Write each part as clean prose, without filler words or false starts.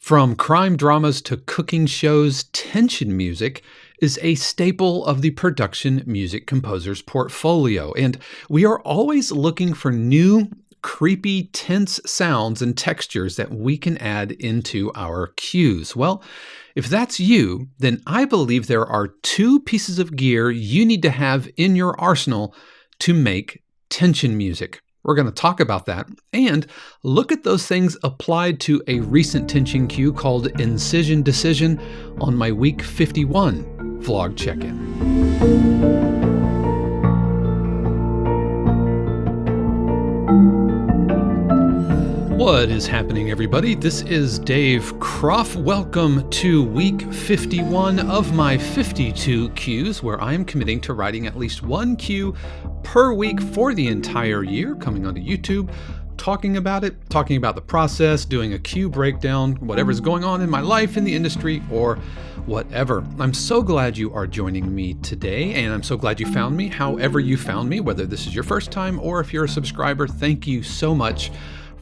From crime dramas to cooking shows, tension music is a staple of the production music composer's portfolio, and we are always looking for new, creepy, tense sounds and textures that we can add into our cues. Well, if that's you, then I believe there are two pieces of gear you need to have in your arsenal to make tension music. We're going to talk about that and look at those things applied to a recent tension cue called Incision Decision on my week 51 vlog check-in. What is happening, everybody? This is Dave Croft. Welcome to week 51 of my 52 cues, where I am committing to writing at least one cue per week for the entire year, coming onto YouTube, talking about it, talking about the process, doing a cue breakdown, whatever's going on in my life, in the industry, or whatever. I'm so glad you are joining me today, and I'm so glad you found me, however you found me, whether this is your first time or if you're a subscriber. Thank you so much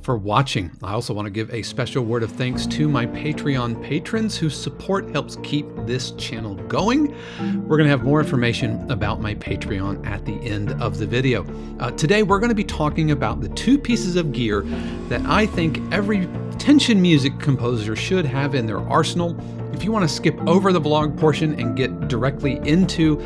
for watching. I also want to give a special word of thanks to my Patreon patrons whose support helps keep this channel going. We're going to have more information about my Patreon at the end of the video. Today, we're going to be talking about the two pieces of gear that I think every tension music composer should have in their arsenal. If you want to skip over the vlog portion and get directly into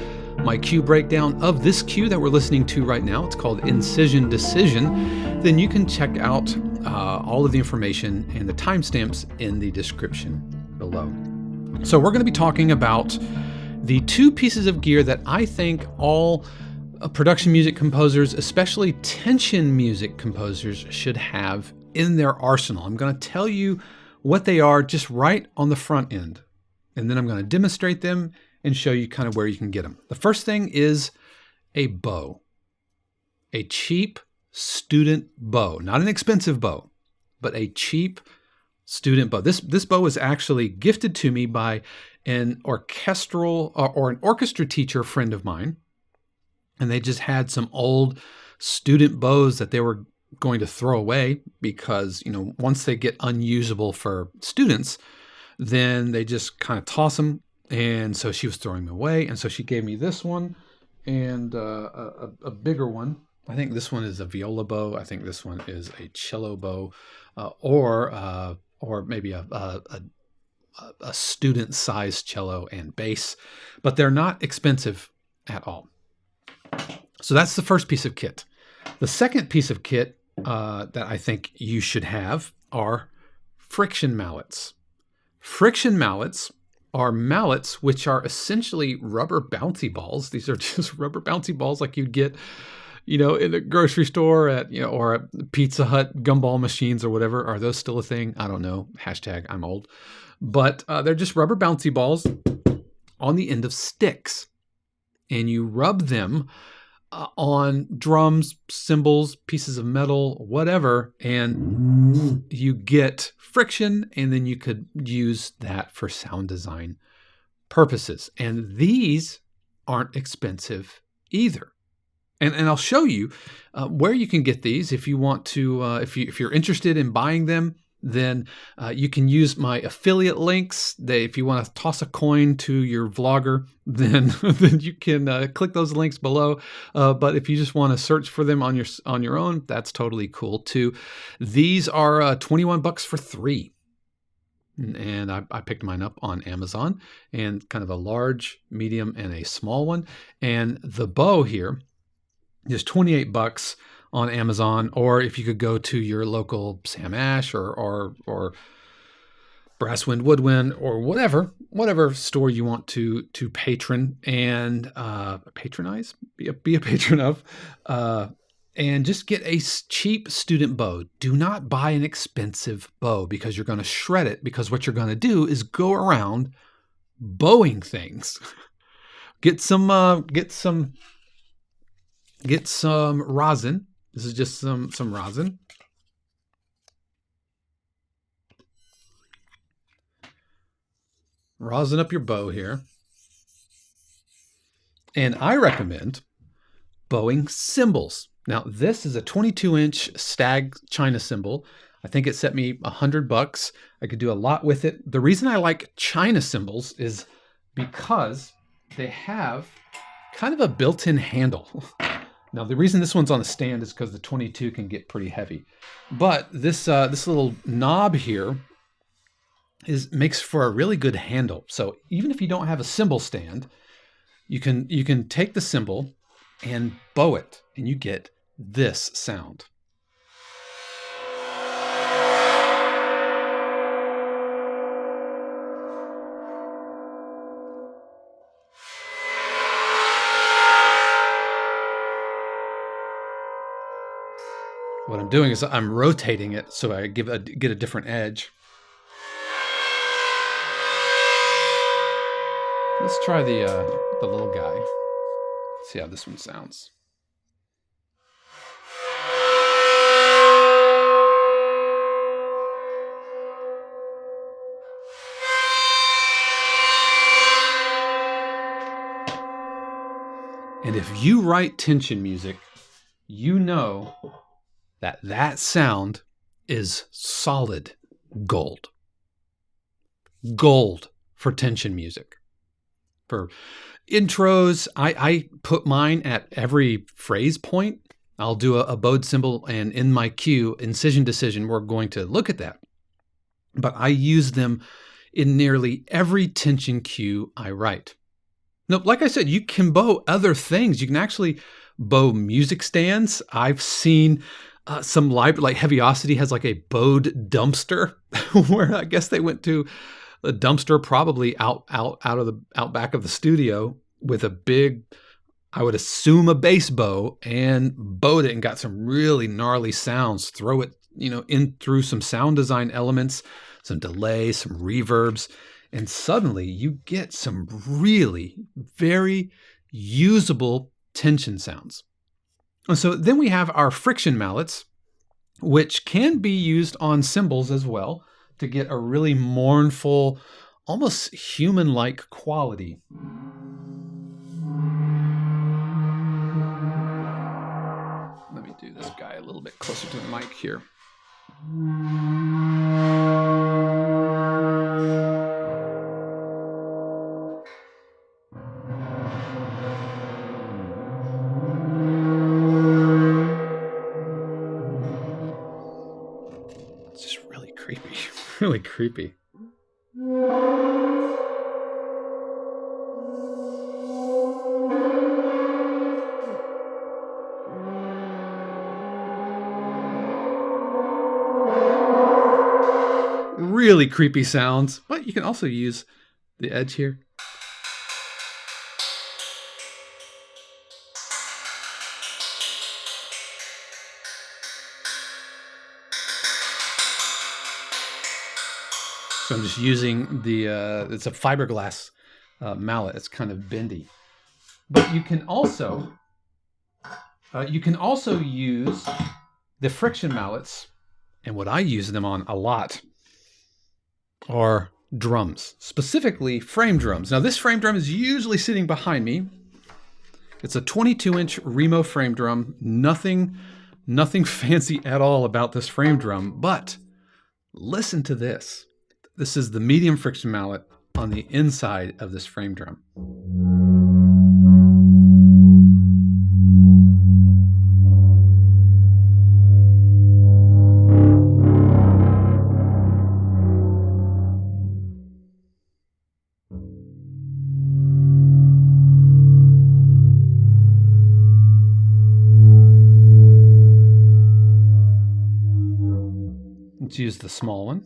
my cue breakdown of this cue that we're listening to right now, it's called Incision Decision, then you can check out all of the information and the timestamps in the description below. So we're going to be talking about the two pieces of gear that I think all production music composers, especially tension music composers, should have in their arsenal. I'm going to tell you what they are just right on the front end, and then I'm going to demonstrate them and show you kind of where you can get them. The first thing is a bow, a cheap student bow, not an expensive bow, but a cheap student bow. This bow was actually gifted to me by an orchestral or an orchestra teacher friend of mine, and they just had some old student bows that they were going to throw away because, you know, once they get unusable for students, then they just kind of toss them. And so she was throwing them away, and so she gave me this one and a bigger one. I think this one is a viola bow. I think this one is a cello bow, or maybe a student-sized cello and bass. But they're not expensive at all. So that's the first piece of kit. The second piece of kit that I think you should have are friction mallets. Friction mallets are mallets which are essentially rubber bouncy balls. These are just rubber bouncy balls like you'd get, you know, in a grocery store at, you know, or at Pizza Hut gumball machines or whatever. Are those still a thing? I don't know. Hashtag I'm old. But they're just rubber bouncy balls on the end of sticks. And you rub them on drums, cymbals, pieces of metal, whatever, and you get friction, and then you could use that for sound design purposes. And these aren't expensive either. And I'll show you where you can get these if you want to. If you're interested in buying them, then you can use my affiliate links. If you want to toss a coin to your vlogger, then you can click those links below. But if you just want to search for them on your own, that's totally cool too. These are $21 for 3. And I picked mine up on Amazon, and kind of a large, medium, and a small one. And the bow here is $28 on Amazon, or if you could go to your local Sam Ash or Brasswind Woodwind or whatever store you want to patron and patronize, be a patron of, and just get a cheap student bow. Do not buy an expensive bow because you're going to shred it, because what you're going to do is go around bowing things. Get some rosin. This is just some rosin. Rosin up your bow here. And I recommend bowing cymbals. Now, this is a 22-inch stag china cymbal. I think it set me $100. I could do a lot with it. The reason I like China cymbals is because they have kind of a built-in handle. Now, the reason this one's on a stand is because the 22 can get pretty heavy. But this little knob here makes for a really good handle. So even if you don't have a cymbal stand, you can take the cymbal and bow it, and you get this sound. What I'm doing is I'm rotating it so I get a different edge. Let's try the little guy. See how this one sounds. And if you write tension music, you know that sound is solid gold. Gold for tension music. For intros, I put mine at every phrase point. I'll do a bowed cymbal, and in my cue, Incision Decision, we're going to look at that. But I use them in nearly every tension cue I write. Now, like I said, you can bow other things. You can actually bow music stands. I've seen some library, like Heaviosity has like a bowed dumpster where I guess they went to a dumpster probably out back of the studio with a big, I would assume, a bass bow, and bowed it and got some really gnarly sounds. Throw it, in through some sound design elements, some delay, some reverbs, and suddenly you get some really very usable tension sounds. And so then we have our friction mallets, which can be used on cymbals as well to get a really mournful, almost human-like quality. Let me do this guy a little bit closer to the mic here. Really creepy. Really creepy sounds, but you can also use the edge here. So I'm just using it's a fiberglass mallet. It's kind of bendy. But you can also use the friction mallets, and what I use them on a lot are drums, specifically frame drums. Now this frame drum is usually sitting behind me. It's a 22-inch Remo frame drum. Nothing fancy at all about this frame drum, but listen to this. This is the medium friction mallet on the inside of this frame drum. Let's use the small one.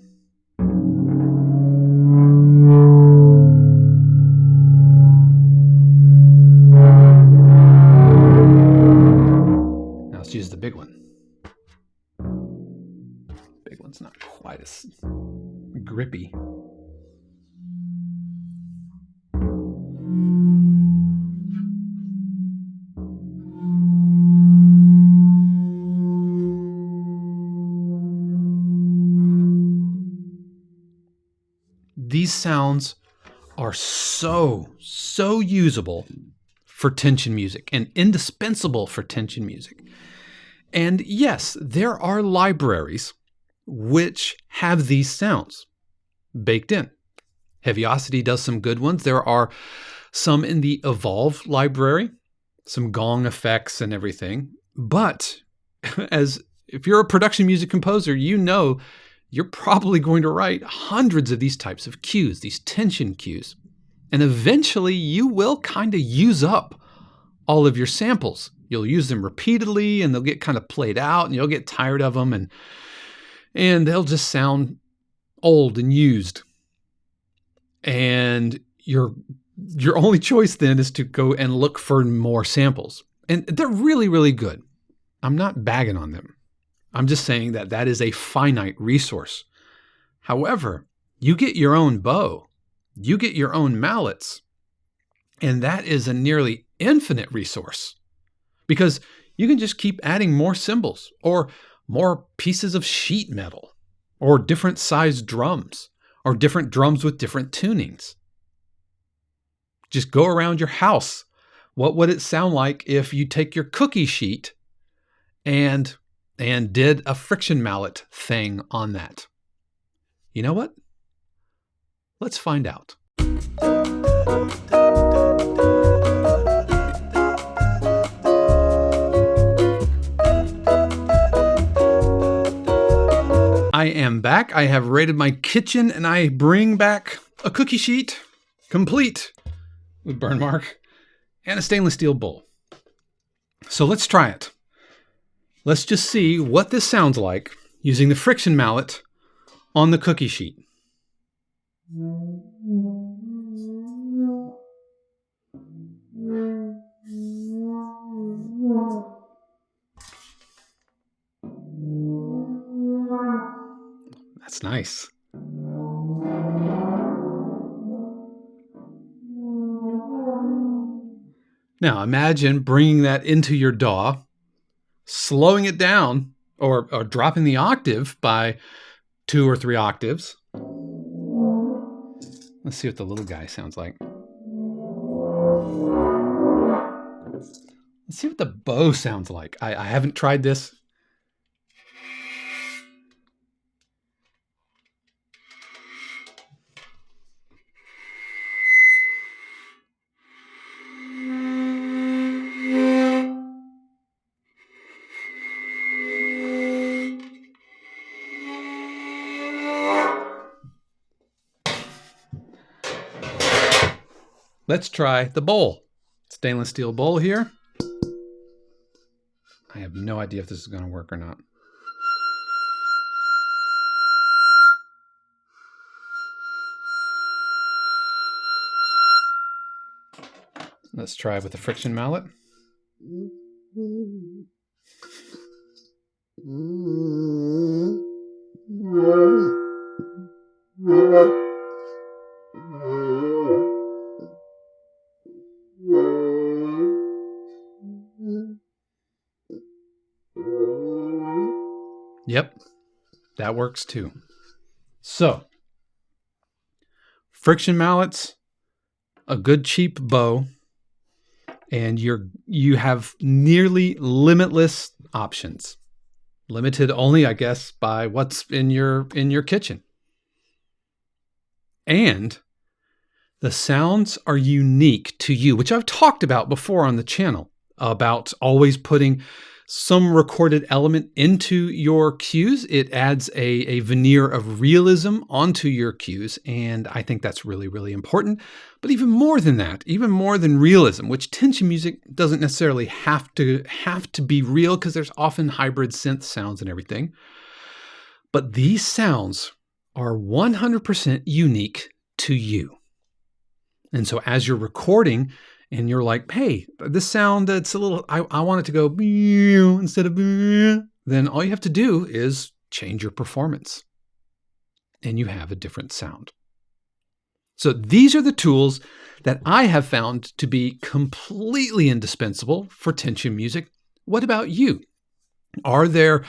Use the big one. Big one's not quite as grippy. These sounds are so usable for tension music and indispensable for tension music. And yes, there are libraries which have these sounds baked in. Heaviosity does some good ones. There are some in the Evolve library, some gong effects and everything. But if you're a production music composer, you know you're probably going to write hundreds of these types of cues, these tension cues. And eventually you will kind of use up all of your samples. You'll use them repeatedly and they'll get kind of played out and you'll get tired of them and they'll just sound old and used. And your only choice then is to go and look for more samples. And they're really, really good. I'm not bagging on them. I'm just saying that that is a finite resource. However, you get your own bow, you get your own mallets, and that is a nearly infinite resource because you can just keep adding more cymbals or more pieces of sheet metal or different sized drums or different drums with different tunings. Just go around your house. What would it sound like if you take your cookie sheet and did a friction mallet thing on that? You know what? Let's find out. I am back. I have raided my kitchen and I bring back a cookie sheet, complete with burn mark, and a stainless steel bowl. So let's try it. Let's just see what this sounds like using the friction mallet on the cookie sheet. That's nice. Now imagine bringing that into your DAW, slowing it down or dropping the octave by 2 or 3 octaves. Let's see what the little guy sounds like. Let's see what the bow sounds like. I haven't tried this. Let's try the bowl. Stainless steel bowl here. I have no idea if this is going to work or not. Let's try with the friction mallet. Yep, that works too. So, friction mallets, a good cheap bow, and you have nearly limitless options. Limited only, I guess, by what's in your kitchen. And the sounds are unique to you, which I've talked about before on the channel, about always putting some recorded element into your cues. It adds a veneer of realism onto your cues, and I think that's really, really important. But even more than that, even more than realism, which tension music doesn't necessarily have to be real because there's often hybrid synth sounds and everything. But these sounds are 100% unique to you. And so as you're recording and you're like, hey, this sound that's a little, I want it to go instead of, then all you have to do is change your performance and you have a different sound. So these are the tools that I have found to be completely indispensable for tension music. What about you? Are there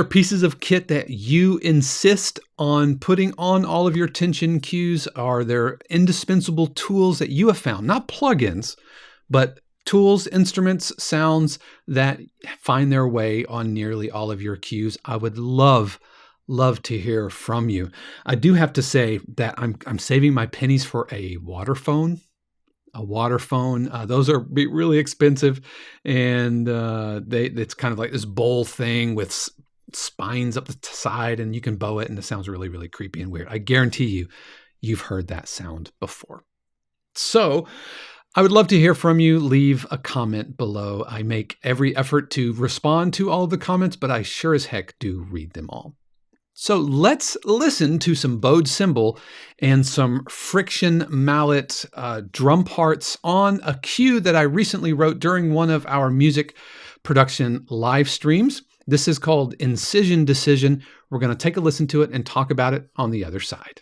pieces of kit that you insist on putting on all of your tension cues? Are there indispensable tools that you have found, not plugins, but tools, instruments, sounds that find their way on nearly all of your cues. I would love to hear from you. I do have to say that I'm saving my pennies for a water phone. Those are really expensive, and it's kind of like this bowl thing with spines up the side, and you can bow it, and it sounds really, really creepy and weird. I guarantee you've heard that sound before. So I would love to hear from you. Leave a comment below. I make every effort to respond to all of the comments, but I sure as heck do read them all. So let's listen to some bowed cymbal and some friction mallet drum parts on a cue that I recently wrote during one of our music production live streams. This is called Incision Decision. We're going to take a listen to it and talk about it on the other side.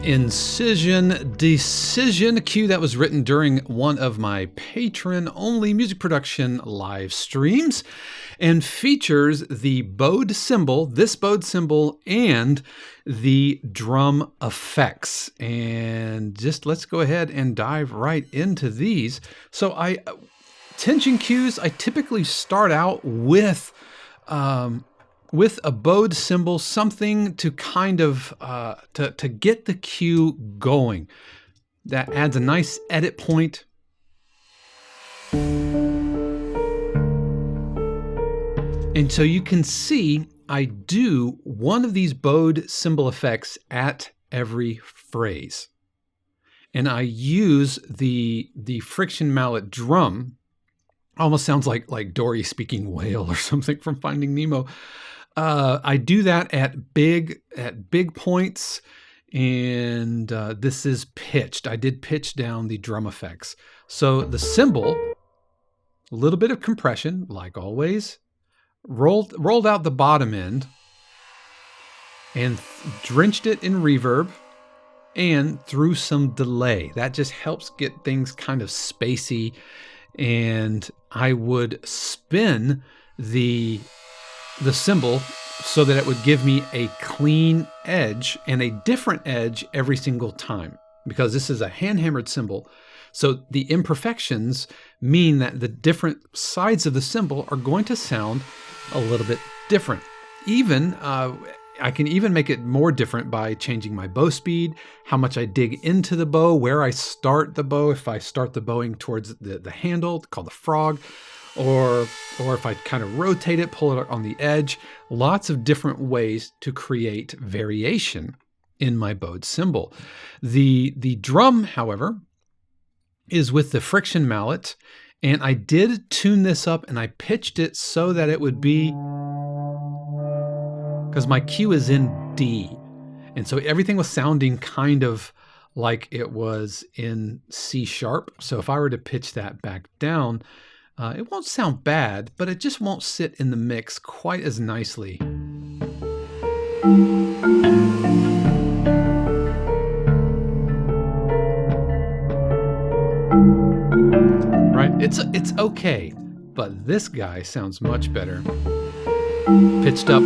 Incision Decision, a cue that was written during one of my patron-only music production live streams, and features the bowed cymbal, this bowed cymbal, and the drum effects. And just let's go ahead and dive right into these. So tension cues, I typically start out with a bowed cymbal, something to kind of to get the cue going. That adds a nice edit point. And so you can see I do one of these bowed cymbal effects at every phrase. And I use the friction mallet drum. Almost sounds like Dory speaking whale or something from Finding Nemo. I do that at big points, and this is pitched. I did pitch down the drum effects. So the cymbal, a little bit of compression, like always, rolled out the bottom end, and drenched it in reverb, and threw some delay. That just helps get things kind of spacey, and I would spin the cymbal so that it would give me a clean edge and a different edge every single time, because this is a hand-hammered cymbal. So the imperfections mean that the different sides of the cymbal are going to sound a little bit different. Even I can even make it more different by changing my bow speed, how much I dig into the bow, where I start the bow, if I start the bowing towards the handle, called the frog, or if I kind of rotate it, pull it on the edge. Lots of different ways to create variation in my bowed cymbal. The drum, however, is with the friction mallet, and I did tune this up and I pitched it so that it would be, because my cue is in D, and so everything was sounding kind of like it was in C sharp. So if I were to pitch that back down, it won't sound bad, but it just won't sit in the mix quite as nicely. Right? It's okay, but this guy sounds much better. Pitched up.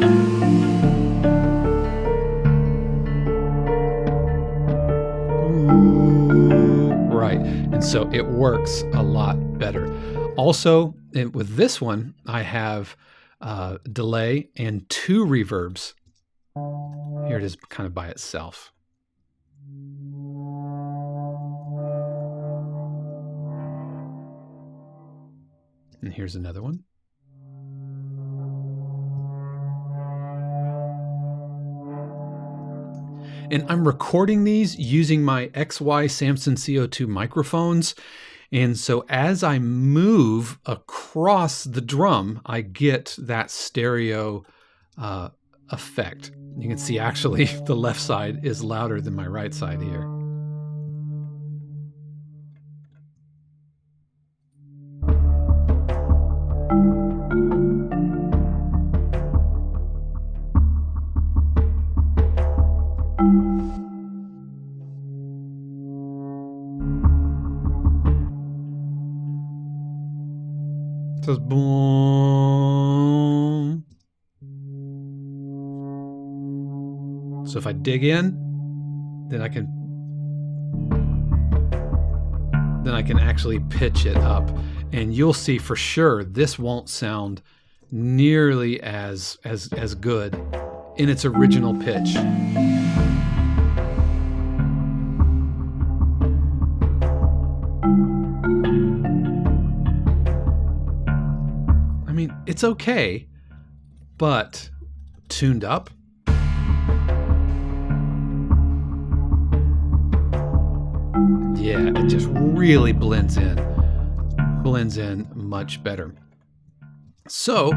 Right, and so it works a lot better. Also, with this one, I have delay and 2 reverbs. Here it is kind of by itself. And here's another one. And I'm recording these using my XY Samson CO2 microphones. And so as I move across the drum, I get that stereo effect. You can see actually the left side is louder than my right side here. It says boom. So if I dig in, then I can actually pitch it up, and you'll see for sure this won't sound nearly as good in its original pitch. I mean, it's okay, but tuned up, yeah, it just really blends in much better. So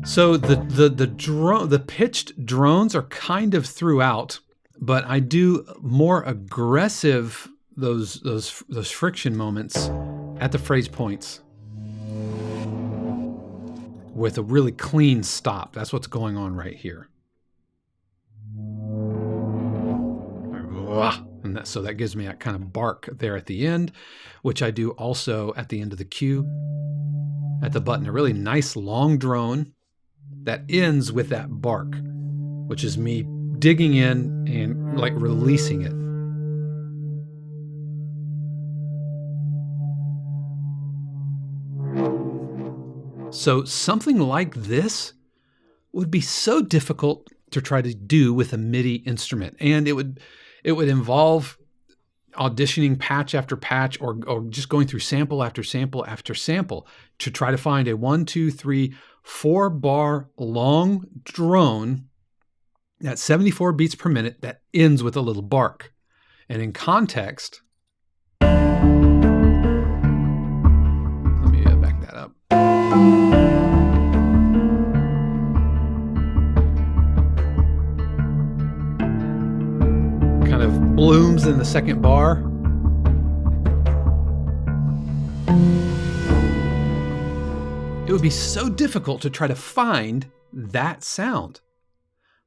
the pitched drones are kind of throughout, but I do more aggressive those friction moments at the phrase points with a really clean stop. That's what's going on right here. And so that gives me that kind of bark there at the end, which I do also at the end of the cue, at the button. A really nice long drone that ends with that bark, which is me digging in and like releasing it. So something like this would be so difficult to try to do with a MIDI instrument, and it would involve auditioning patch after patch, or just going through sample after sample after sample to try to find a 1, 2, 3, 4 bar long drone at 74 beats per minute that ends with a little bark. And in context, let me back that up. Kind of blooms in the second bar. It would be so difficult to try to find that sound.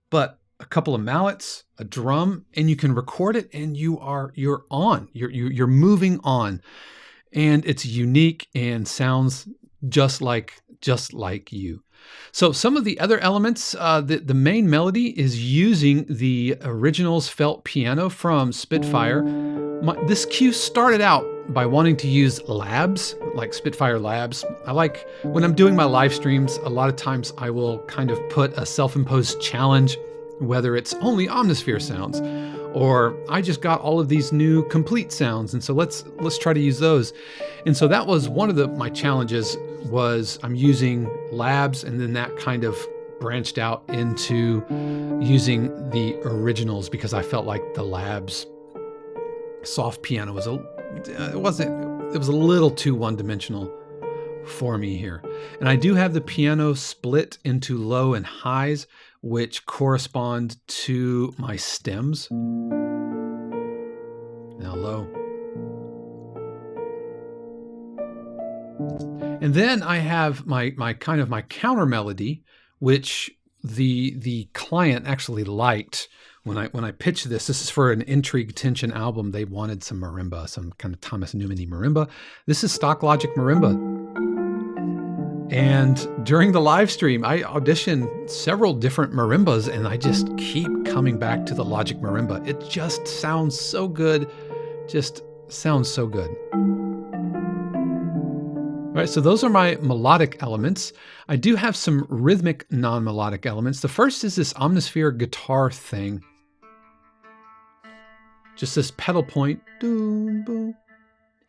But a couple of mallets, a drum, and you can record it, and you're on. You're moving on. And it's unique and sounds just like you. So some of the other elements, the main melody is using the originals felt piano from Spitfire. This cue started out by wanting to use labs, like Spitfire labs. I like, when I'm doing my live streams, a lot of times I will kind of put a self-imposed challenge, whether it's only Omnisphere sounds Or I just got all of these new complete sounds, and so let's try to use those. And so that was one of my challenges, was I'm using labs, and then that kind of branched out into using the originals, because I felt like the labs soft piano was it was a little too one-dimensional for me here. And I do have the piano split into low and highs, which correspond to my stems. Now low. And then I have my counter melody, which the client actually liked when I pitched this. This is for an Intrigue Tension album. They wanted some marimba, some kind of Thomas Newman-y marimba. This is stock Logic marimba. And during the live stream, I auditioned several different marimbas, and I just keep coming back to the Logic marimba. It just sounds so good. Just sounds so good. All right, so those are my melodic elements. I do have some rhythmic non-melodic elements. The first is this Omnisphere guitar thing. Just this pedal point. Boom, boom.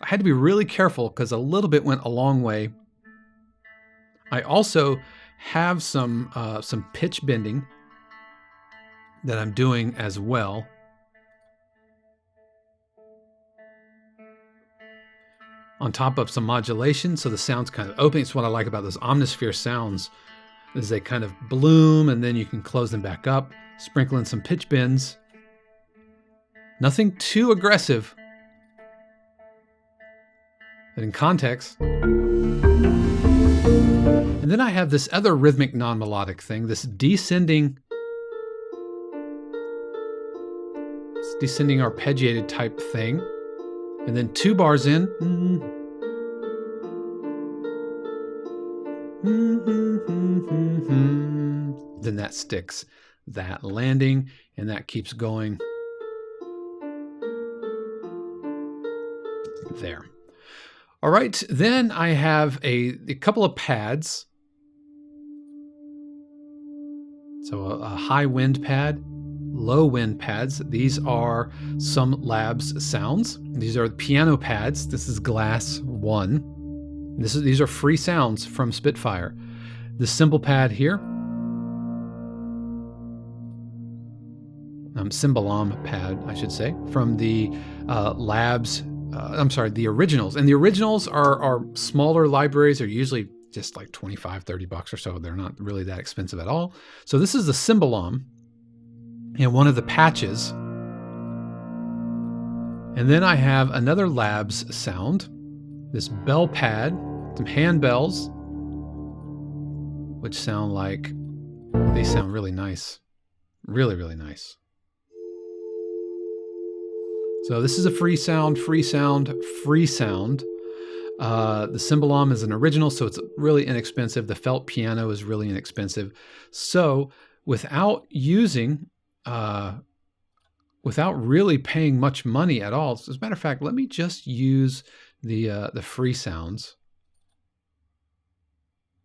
I had to be really careful because a little bit went a long way. I also have some pitch bending that I'm doing as well. On top of some modulation, so the sound's kind of open. It's what I like about those Omnisphere sounds, is they kind of bloom and then you can close them back up, sprinkle in some pitch bends. Nothing too aggressive, but in context. And then I have this other rhythmic non-melodic thing, this descending arpeggiated type thing. And then 2 bars in. Then that sticks, that landing, and that keeps going. There. All right, then I have a couple of pads. So a high wind pad, low wind pads. These are some Labs sounds. These are piano pads. This is Glass 1. These are free sounds from Spitfire. The cymbal pad here. Cymbalom pad, I should say, from the Labs. The originals. And the originals are smaller libraries. They're usually just like $25-$30 or so. They're not really that expensive at all. So this is the Cymbalom and one of the patches. And then I have another Labs sound, this bell pad, some hand bells, which sound like, they sound really nice. Really, really nice. So this is a free sound, free sound, free sound. The Cymbalom is an original, so it's really inexpensive. The felt piano is really inexpensive. So without really paying much money at all, as a matter of fact, let me just use the free sounds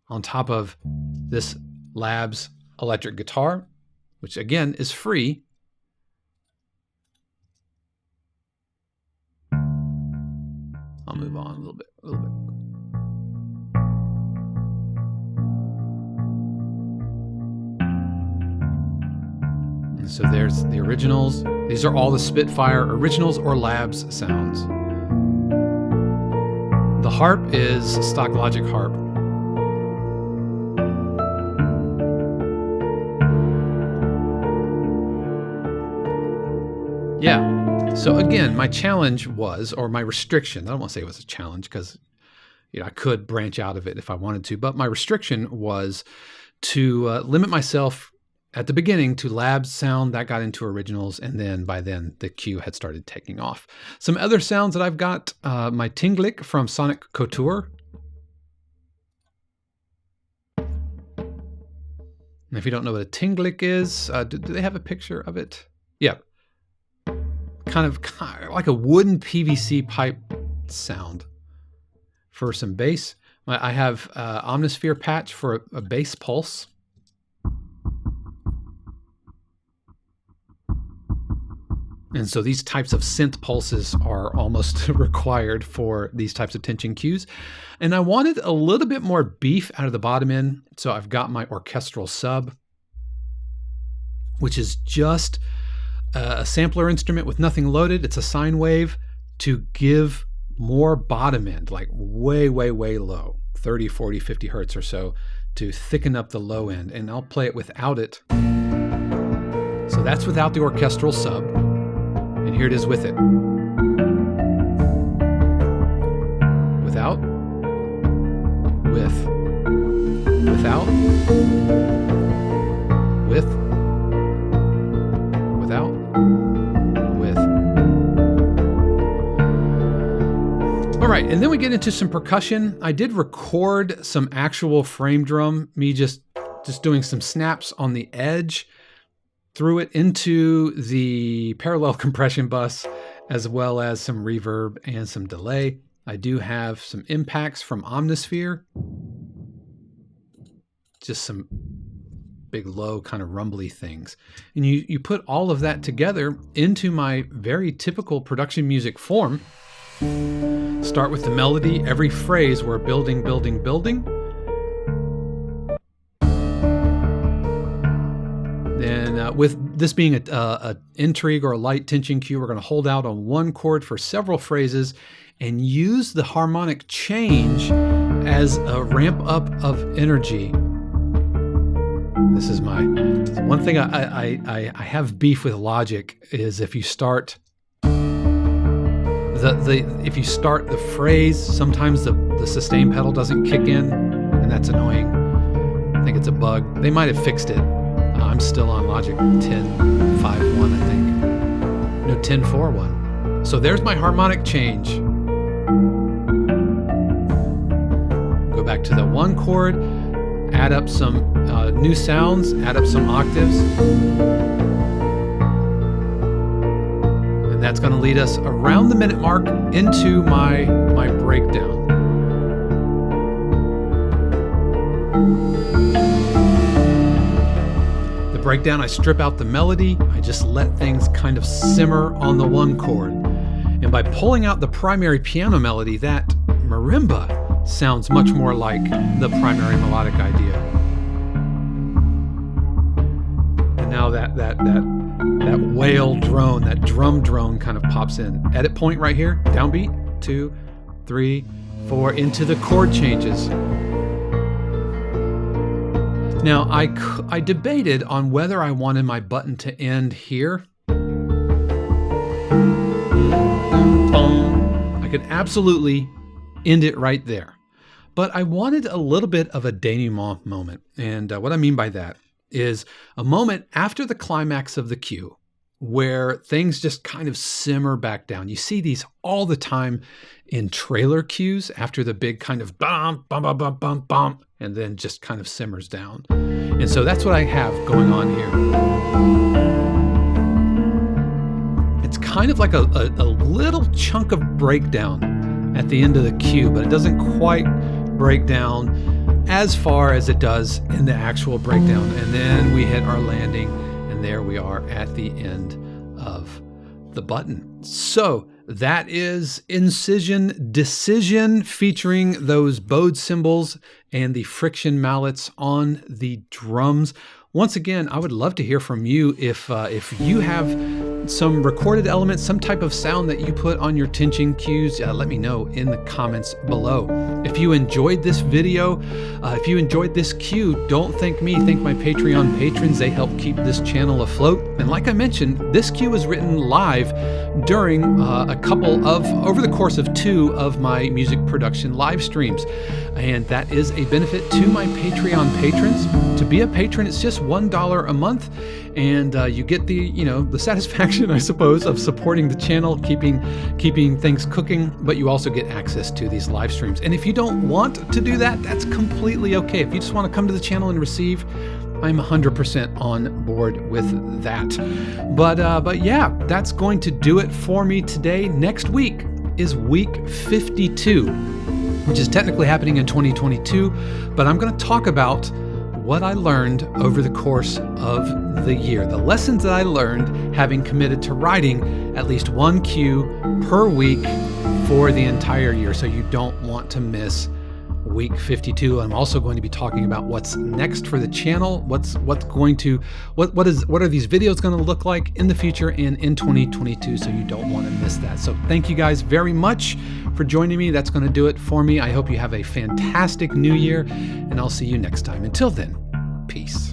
on top of this Labs electric guitar, which again is free. I'll move on a little bit. And so there's the originals. These are all the Spitfire originals or Labs sounds. The harp is stock Logic harp. Yeah. So again, my challenge was, or my restriction, I don't want to say it was a challenge because I could branch out of it if I wanted to, but my restriction was to limit myself at the beginning to Labs sound. That got into originals, and then by then the cue had started taking off. Some other sounds that I've got, my Tinglick from Sonic Couture. And if you don't know what a Tinglick is, do they have a picture of it? Yeah. Kind of like a wooden PVC pipe sound for some bass. I have Omnisphere patch for a bass pulse. And so these types of synth pulses are almost required for these types of tension cues. And I wanted a little bit more beef out of the bottom end. So I've got my orchestral sub, which is just a sampler instrument with nothing loaded. It's a sine wave to give more bottom end, like way, way, way low, 30, 40, 50 hertz or so, to thicken up the low end. And I'll play it without it. So that's without the orchestral sub. And here it is with it. Without, with, without, with, without, with. All right, and then we get into some percussion. I did record some actual frame drum, me just doing some snaps on the edge, threw it into the parallel compression bus, as well as some reverb and some delay. I do have some impacts from Omnisphere, just some big low kind of rumbly things. And you put all of that together into my very typical production music form. Start with the melody. Every phrase we're building, building, building. Then with this being a intrigue or a light tension cue, we're going to hold out on one chord for several phrases and use the harmonic change as a ramp up of energy. This is one thing I have beef with Logic is if you start if you start the phrase, sometimes the sustain pedal doesn't kick in, and that's annoying. I think it's a bug. They might have fixed it. I'm still on Logic 10.5.1, I think. No, 10.4.1. So there's my harmonic change. Go back to the one chord, add up some new sounds, add up some octaves. And that's going to lead us around the minute mark into my breakdown. Breakdown, I strip out the melody, I just let things kind of simmer on the one chord. And by pulling out the primary piano melody, that marimba sounds much more like the primary melodic idea. And now that wail drone, that drum drone kind of pops in. Edit point right here, downbeat, 2, 3, 4, into the chord changes. Now, I debated on whether I wanted my button to end here. I could absolutely end it right there. But I wanted a little bit of a denouement moment. And what I mean by that is a moment after the climax of the cue where things just kind of simmer back down. You see these all the time in trailer cues after the big kind of bum, bum, bum, bum, bum, bum, and then just kind of simmers down. And so that's what I have going on here. It's kind of like a little chunk of breakdown at the end of the cue, but it doesn't quite break down as far as it does in the actual breakdown. And then we hit our landing, and there we are at the end of the button. So that is Incision Decision, featuring those bowed cymbals and the friction mallets on the drums. Once again, I would love to hear from you if you have some recorded elements, some type of sound that you put on your tension cues. Let me know in the comments below. If you enjoyed this video, if you enjoyed this cue, don't thank me, thank my Patreon patrons. They help keep this channel afloat. And like I mentioned, this cue was written live during over the course of 2 of my music production live streams. And that is a benefit to my Patreon patrons. To be a patron, it's just $1 a month, and you get the satisfaction, I suppose, of supporting the channel, keeping things cooking, but you also get access to these live streams. And if you don't want to do that, that's completely okay. If you just want to come to the channel and receive, I'm 100% on board with that. But yeah, that's going to do it for me today. Next week is week 52, which is technically happening in 2022, but I'm going to talk about what I learned over the course of of the year. The lessons that I learned having committed to writing at least one cue per week for the entire year. So you don't want to miss week 52. I'm also going to be talking about what's next for the channel. What are these videos going to look like in the future and in 2022, so you don't want to miss that. So thank you guys very much for joining me. That's going to do it for me. I hope you have a fantastic new year, and I'll see you next time. Until then, peace.